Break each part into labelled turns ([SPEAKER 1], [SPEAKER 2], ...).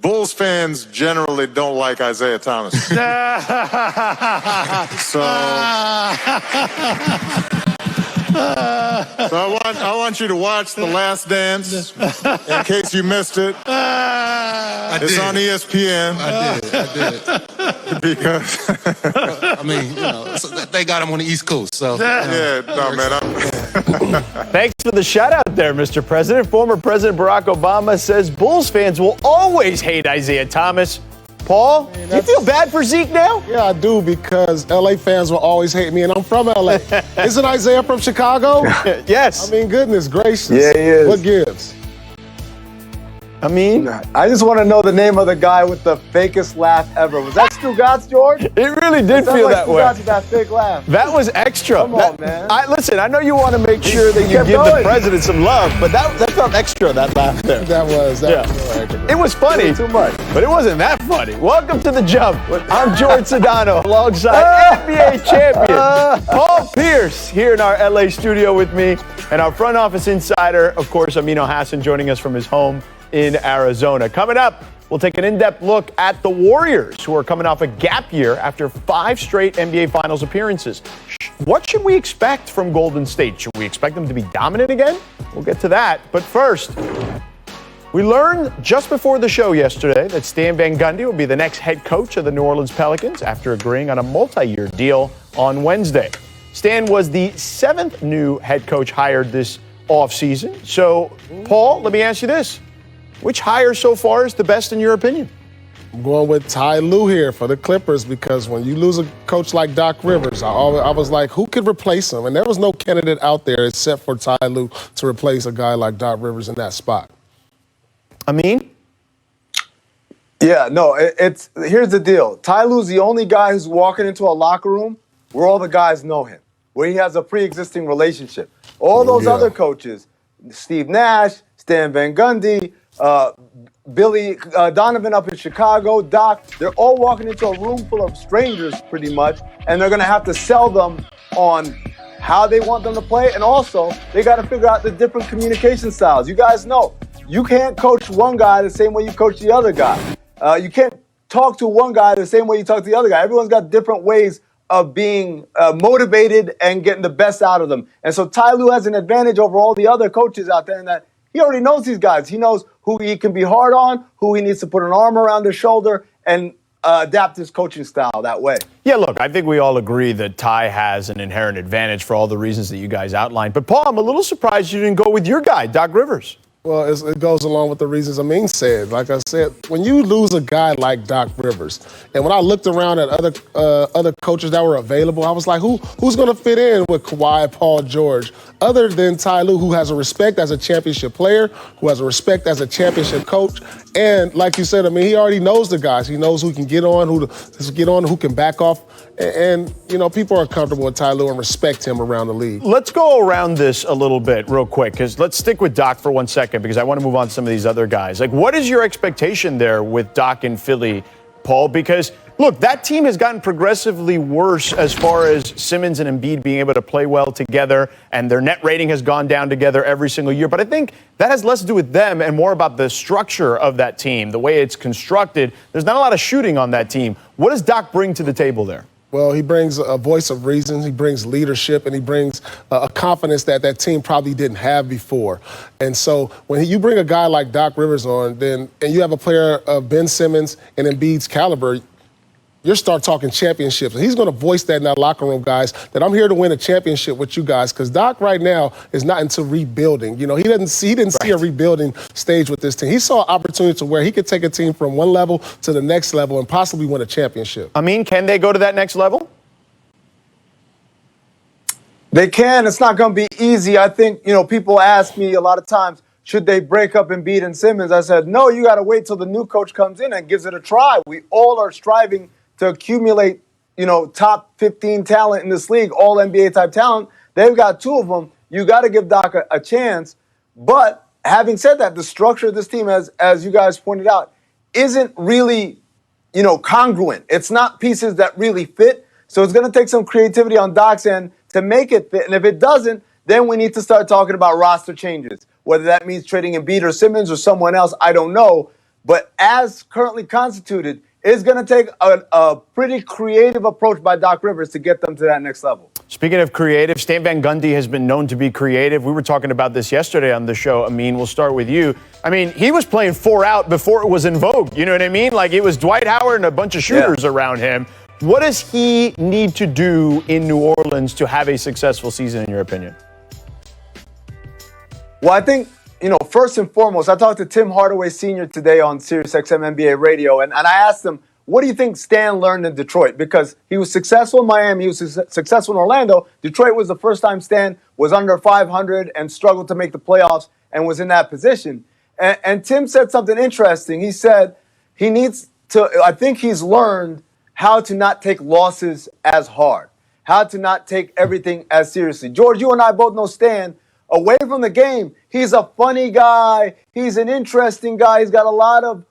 [SPEAKER 1] Bulls fans generally don't like Isaiah Thomas. So I want you to watch The Last Dance in case you missed it. It's on ESPN.
[SPEAKER 2] I did.
[SPEAKER 1] Because
[SPEAKER 2] I mean, so they got him on the East Coast. So
[SPEAKER 1] yeah, no man.
[SPEAKER 3] Thanks for the shout out there, Mr. President. Former President Barack Obama says Bulls fans will always hate Isaiah Thomas. Paul, do you feel bad for Zeke now?
[SPEAKER 4] Yeah, I do, because LA fans will always hate me, and I'm from LA. Isn't Isaiah from Chicago?
[SPEAKER 3] Yes.
[SPEAKER 4] I mean, goodness gracious.
[SPEAKER 5] Yeah, he is.
[SPEAKER 4] What gives?
[SPEAKER 3] I mean,
[SPEAKER 5] I just want to know the name of the guy with the fakest laugh ever. Was that Stu Gatz, George?
[SPEAKER 3] it really did feel
[SPEAKER 5] like
[SPEAKER 3] that
[SPEAKER 5] Stu
[SPEAKER 3] way.
[SPEAKER 5] Gatz with that fake laugh.
[SPEAKER 3] That was extra.
[SPEAKER 5] Come on, man.
[SPEAKER 3] Listen, I know you want to make sure that you
[SPEAKER 5] kept
[SPEAKER 3] give the
[SPEAKER 5] going.
[SPEAKER 3] president some love, but that felt extra, that laugh there.
[SPEAKER 4] That was
[SPEAKER 3] It was funny,
[SPEAKER 5] Too much.
[SPEAKER 3] but it wasn't that funny. Welcome to The Jump. I'm George Sedano alongside NBA champion Paul Pierce here in our LA studio with me, and our front office insider, of course, Amino Hassan, joining us from his home in Arizona. Coming up, we'll take an in-depth look at the Warriors, who are coming off a gap year after 5 straight NBA Finals appearances. What should we expect from Golden State? Should we expect them to be dominant again? We'll get to that. But first, we learned just before the show yesterday that Stan Van Gundy will be the next head coach of the New Orleans Pelicans after agreeing on a multi-year deal on Wednesday. Stan was the 7th new head coach hired this offseason. So, Paul, let me ask you this. Which hire so far is the best in your opinion?
[SPEAKER 4] I'm going with Ty Lue here for the Clippers, because when you lose a coach like Doc Rivers, I was like, who could replace him? And there was no candidate out there except for Ty Lue to replace a guy like Doc Rivers in that spot.
[SPEAKER 3] I mean?
[SPEAKER 5] Yeah, no, here's the deal. Ty Lue's the only guy who's walking into a locker room where all the guys know him, where he has a pre-existing relationship. All those other coaches, Steve Nash, Stan Van Gundy, Billy Donovan up in Chicago, Doc, they're all walking into a room full of strangers pretty much, and they're going to have to sell them on how they want them to play, and also they got to figure out the different communication styles. You guys know, you can't coach one guy the same way you coach the other guy. You can't talk to one guy the same way you talk to the other guy. Everyone's got different ways of being motivated and getting the best out of them. And so Ty Lue has an advantage over all the other coaches out there in that he already knows these guys. He knows who he can be hard on, who he needs to put an arm around his shoulder, and adapt his coaching style that way.
[SPEAKER 3] Yeah, look, I think we all agree that Ty has an inherent advantage for all the reasons that you guys outlined. But, Paul, I'm a little surprised you didn't go with your guy, Doc Rivers.
[SPEAKER 4] Well, it goes along with the reasons Amin said. Like I said, when you lose a guy like Doc Rivers, and when I looked around at other coaches that were available, I was like, who's going to fit in with Kawhi, Paul George, other than Ty Lue, who has a respect as a championship player, who has a respect as a championship coach, and like you said, I mean, he already knows the guys. He knows who can get on, who can back off, and people are comfortable with Ty Lue and respect him around the league.
[SPEAKER 3] Let's go around this a little bit real quick, because let's stick with Doc for 1 second, because I want to move on to some of these other guys. Like, what is your expectation there with Doc in Philly, Paul? Because, look, that team has gotten progressively worse as far as Simmons and Embiid being able to play well together, and their net rating has gone down together every single year. But I think that has less to do with them and more about the structure of that team, the way it's constructed. There's not a lot of shooting on that team. What does Doc bring to the table there?
[SPEAKER 4] Well, he brings a voice of reason, he brings leadership, and he brings a confidence that team probably didn't have before. And so when you bring a guy like Doc Rivers on, and you have a player of Ben Simmons and Embiid's caliber, you start talking championships. And he's going to voice that in that locker room, guys, that I'm here to win a championship with you guys, because Doc right now is not into rebuilding. He didn't see a rebuilding stage with this team. He saw an opportunity to where he could take a team from one level to the next level and possibly win a championship.
[SPEAKER 3] I mean, can they go to that next level?
[SPEAKER 5] They can. It's not going to be easy. I think, people ask me a lot of times, should they break up Embiid and Simmons? I said, no, you got to wait till the new coach comes in and gives it a try. We all are striving to accumulate, top 15 talent in this league, all NBA type talent. They've got 2 of them. You got to give Doc a chance. But having said that, the structure of this team, as you guys pointed out, isn't really, congruent. It's not pieces that really fit. So it's going to take some creativity on Doc's end to make it fit. And if it doesn't, then we need to start talking about roster changes. Whether that means trading Embiid or Simmons or someone else, I don't know. but as currently constituted, it's going to take a pretty creative approach by Doc Rivers to get them to that next level.
[SPEAKER 3] Speaking of creative, Stan Van Gundy has been known to be creative. We were talking about this yesterday on the show. Amin, we'll start with you. I mean, he was playing 4 out before it was in vogue. You know what I mean? Like, it was Dwight Howard and a bunch of shooters around him. What does he need to do in New Orleans to have a successful season, in your opinion?
[SPEAKER 5] Well, I think, first and foremost, I talked to Tim Hardaway Sr. today on SiriusXM NBA Radio, and I asked him, what do you think Stan learned in Detroit? Because he was successful in Miami, he was successful in Orlando. Detroit was the first time Stan was under 500 and struggled to make the playoffs and was in that position. And Tim said something interesting. He said he needs to, I think he's learned how to not take losses as hard, how to not take everything as seriously. George, you and I both know Stan. Away from the game, he's a funny guy. He's an interesting guy. He's got a lot of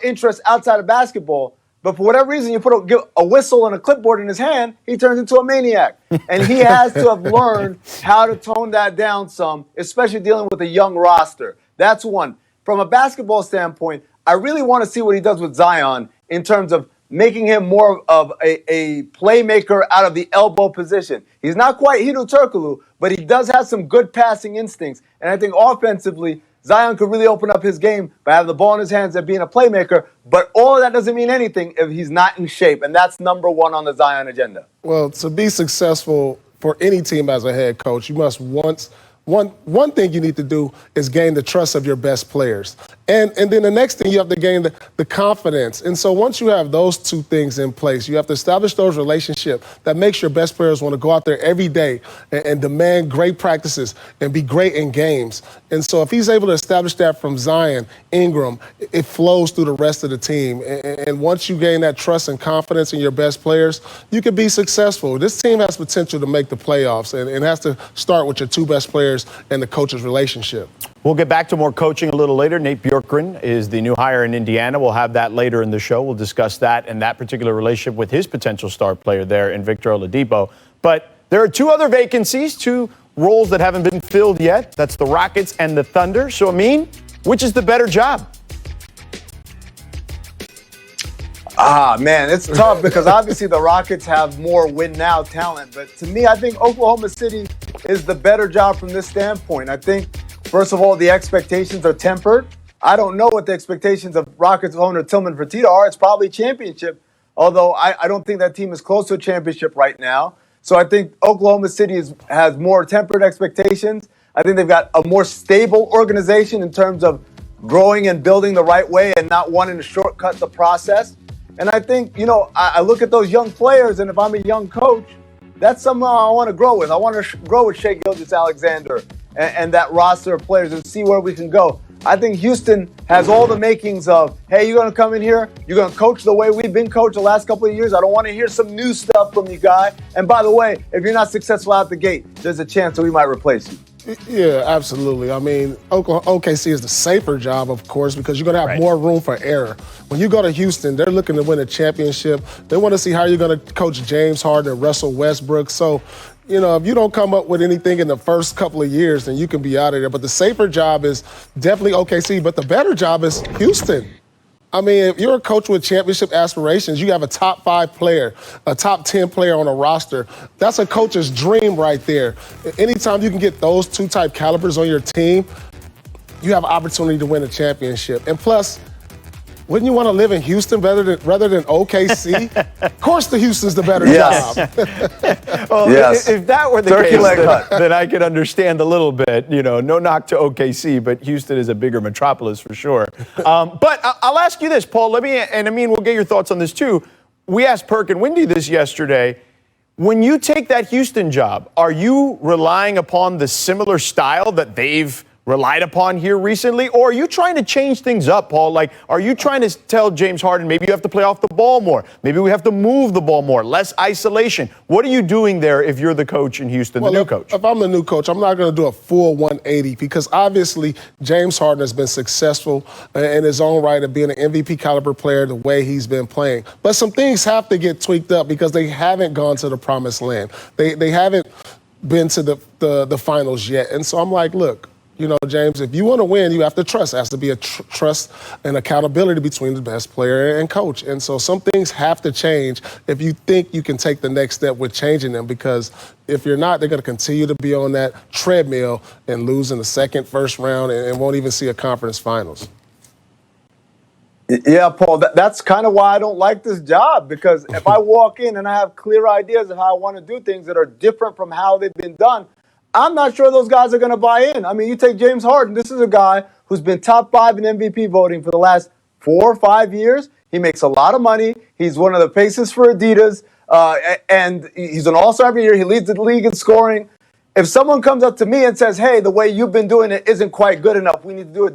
[SPEAKER 5] interest outside of basketball. But for whatever reason, you put a whistle and a clipboard in his hand, he turns into a maniac. And he has to have learned how to tone that down some, especially dealing with a young roster. That's one. From a basketball standpoint, I really want to see what he does with Zion in terms of making him more of a playmaker out of the elbow position. He's not quite Hedo Turkoglu, but he does have some good passing instincts. And I think offensively, Zion could really open up his game by having the ball in his hands and being a playmaker. But all of that doesn't mean anything if he's not in shape. And that's number one on the Zion agenda.
[SPEAKER 4] Well, to be successful for any team as a head coach, you must one thing you need to do is gain the trust of your best players. And then the next thing, you have to gain the confidence. And so once you have those two things in place, you have to establish those relationships that makes your best players want to go out there every day and demand great practices and be great in games. And so if he's able to establish that from Zion, Ingram, it flows through the rest of the team. And once you gain that trust and confidence in your best players, you can be successful. This team has potential to make the playoffs, and it has to start with your two best players and the coach's relationship.
[SPEAKER 3] We'll get back to more coaching a little later. Nate Bjorkgren is the new hire in Indiana. We'll have that later in the show. We'll discuss that and that particular relationship with his potential star player there in Victor Oladipo. But there are 2 other vacancies, 2 roles that haven't been filled yet. That's the Rockets and the Thunder. So, Amin, which is the better job?
[SPEAKER 5] Man, it's tough because obviously the Rockets have more win-now talent. But to me, I think Oklahoma City is the better job from this standpoint. I think, first of all, the expectations are tempered. I don't know what the expectations of Rockets owner Tillman Fertitta are. It's probably championship, although I don't think that team is close to a championship right now. So I think Oklahoma City has more tempered expectations. I think they've got a more stable organization in terms of growing and building the right way and not wanting to shortcut the process. And I think, I look at those young players, and if I'm a young coach, that's something I want to grow with. I want to grow with Shai Gilgeous-Alexander and that roster of players and see where we can go. I think Houston has all the makings of, hey, you're going to come in here, you're going to coach the way we've been coached the last couple of years. I don't want to hear some new stuff from you, guy. And by the way, if you're not successful out the gate, there's a chance that we might replace you.
[SPEAKER 4] Yeah, absolutely. I mean, OKC is the safer job, of course, because you're going to have more room for error. When you go to Houston, they're looking to win a championship. They want to see how you're going to coach James Harden and Russell Westbrook. So, if you don't come up with anything in the first couple of years, then you can be out of there. But the safer job is definitely OKC, but the better job is Houston. I mean, if you're a coach with championship aspirations, you have a top 5 player, a top 10 player on a roster. That's a coach's dream right there. Anytime you can get those 2 type calibers on your team, you have an opportunity to win a championship. And plus, wouldn't you want to live in Houston rather than OKC? Of course, the Houston's the better job.
[SPEAKER 3] Well, if that were the case, then I could understand a little bit. No knock to OKC, but Houston is a bigger metropolis for sure. But I'll ask you this, Paul. And Amin, we'll get your thoughts on this too. We asked Perk and Windy this yesterday. When you take that Houston job, are you relying upon the similar style that they've relied upon here recently? Or are you trying to change things up, Paul? Like, are you trying to tell James Harden, maybe you have to play off the ball more? Maybe we have to move the ball more, less isolation. What are you doing there if you're the coach in Houston, the new coach?
[SPEAKER 4] If I'm the new coach, I'm not going to do a full 180 because obviously James Harden has been successful in his own right of being an MVP caliber player the way he's been playing. But some things have to get tweaked up because they haven't gone to the promised land. They haven't been to the finals yet. And so I'm like, look, You know, James, if you want to win, you have to trust. There has to be a trust and accountability between the best player and coach. And so some things have to change if you think you can take the next step with changing them, because if you're not, they're going to continue to be on that treadmill and lose in the second, first round and won't even see a conference finals.
[SPEAKER 5] Yeah, Paul, that's kind of why I don't like this job, because if I walk in and I have clear ideas of how I want to do things that are different from how they've been done, I'm not sure those guys are going to buy in. I mean, you take James Harden. This is a guy who's been top 5 in MVP voting for the last 4 or 5 years. He makes a lot of money. He's one of the faces for Adidas, and he's an all-star every year. He leads the league in scoring. If someone comes up to me and says, hey, the way you've been doing it isn't quite good enough, we need to do it